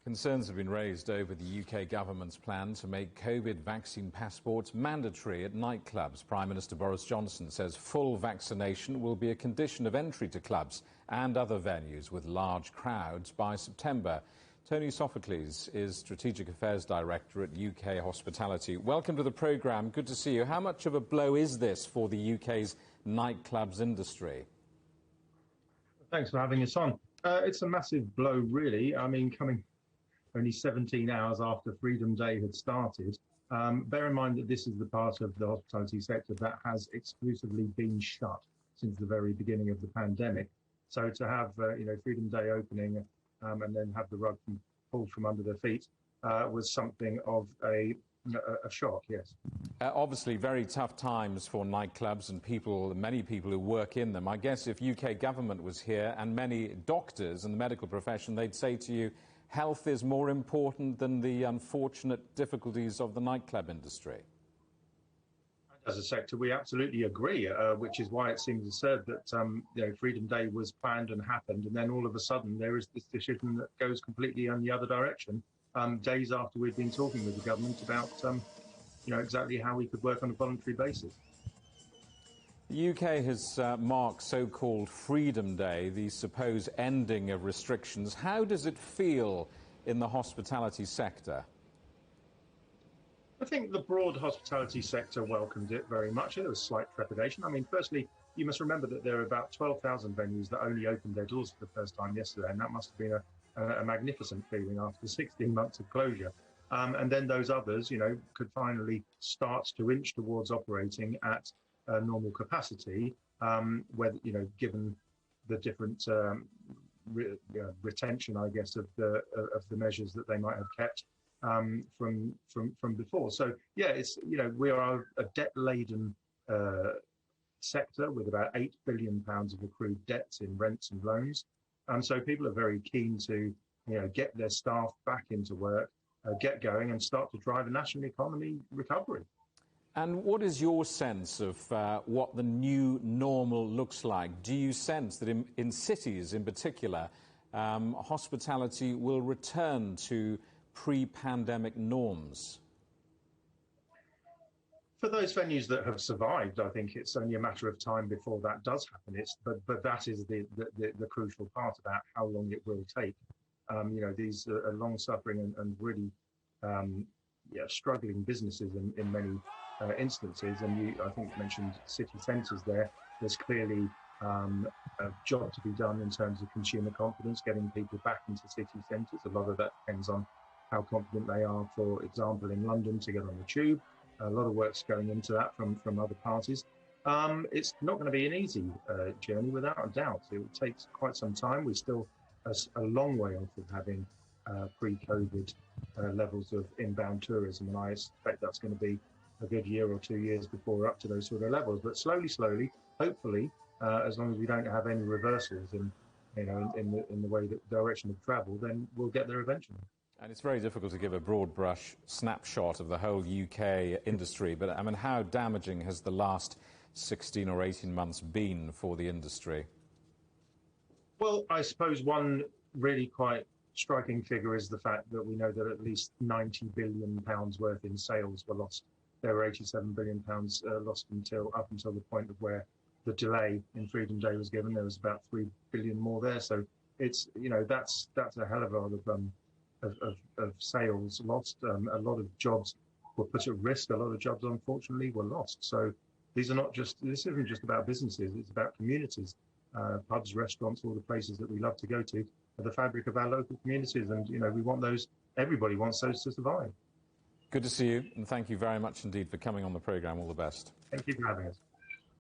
Concerns have been raised over the UK government's plan to make COVID vaccine passports mandatory at nightclubs. Prime Minister Boris Johnson says full vaccination will be a condition of entry to clubs and other venues with large crowds by September. Tony Sophoclides is Strategic Affairs Director at UK Hospitality. Welcome to the programme. Good to see you. How much of a blow is this for the UK's nightclubs industry? Thanks for having us on. It's a massive blow, really. I mean, coming only 17 hours after Freedom Day had started. Bear in mind that this is the part of the hospitality sector that has exclusively been shut since the very beginning of the pandemic. So to have Freedom Day opening and then have the rug pulled from under their feet was something of a shock, yes. Obviously, very tough times for nightclubs and many people who work in them. I guess if UK government was here and many doctors in the medical profession, they'd say to you, health is more important than the unfortunate difficulties of the nightclub industry. As a sector, we absolutely agree, which is why it seems absurd that Freedom Day was planned and happened, and then all of a sudden there is this decision that goes completely in the other direction, days after we've been talking with the government about exactly how we could work on a voluntary basis. The UK has marked so-called Freedom Day, the supposed ending of restrictions. How does it feel in the hospitality sector? I think the broad hospitality sector welcomed it very much. There was slight trepidation. I mean, firstly, you must remember that there are about 12,000 venues that only opened their doors for the first time yesterday, and that must have been a magnificent feeling after 16 months of closure. And then those others, could finally start to inch towards operating at normal capacity, given the different retention, I guess, of the measures that they might have kept from before. So yeah, we are a debt-laden sector with about £8 billion of accrued debts in rents and loans, and so people are very keen to get their staff back into work, get going, and start to drive a national economy recovery. And what is your sense of what the new normal looks like? Do you sense that in cities in particular, hospitality will return to pre-pandemic norms? For those venues that have survived, I think it's only a matter of time before that does happen. But that is the crucial part about how long it will take. These are long-suffering and really struggling businesses in many instances, and I think you mentioned city centres there. There's clearly a job to be done in terms of consumer confidence, getting people back into city centres. A lot of that depends on how confident they are, for example, in London to get on the tube. A lot of work's going into that from other parties. It's not going to be an easy journey, without a doubt. It takes quite some time. We're still a long way off of having pre-COVID levels of inbound tourism, and I suspect that's going to be a good year or 2 years before we're up to those sort of levels. But slowly, hopefully, as long as we don't have any reversals in the way that direction of travel, then we'll get there eventually. And it's very difficult to give a broad brush snapshot of the whole UK industry, but I mean, how damaging has the last 16 or 18 months been for the industry? Well, I suppose one really quite striking figure is the fact that we know that at least £90 billion worth in sales were lost. There were £87 billion lost up until the point of where the delay in Freedom Day was given. There was about £3 billion more there. So it's that's a hell of a lot of sales lost. A lot of jobs were put at risk. A lot of jobs, unfortunately, were lost. So this isn't just about businesses. It's about communities, pubs, restaurants, all the places that we love to go to, are the fabric of our local communities, and we want those. Everybody wants those to survive. Good to see you, and thank you very much indeed for coming on the programme. All the best. Thank you for having us.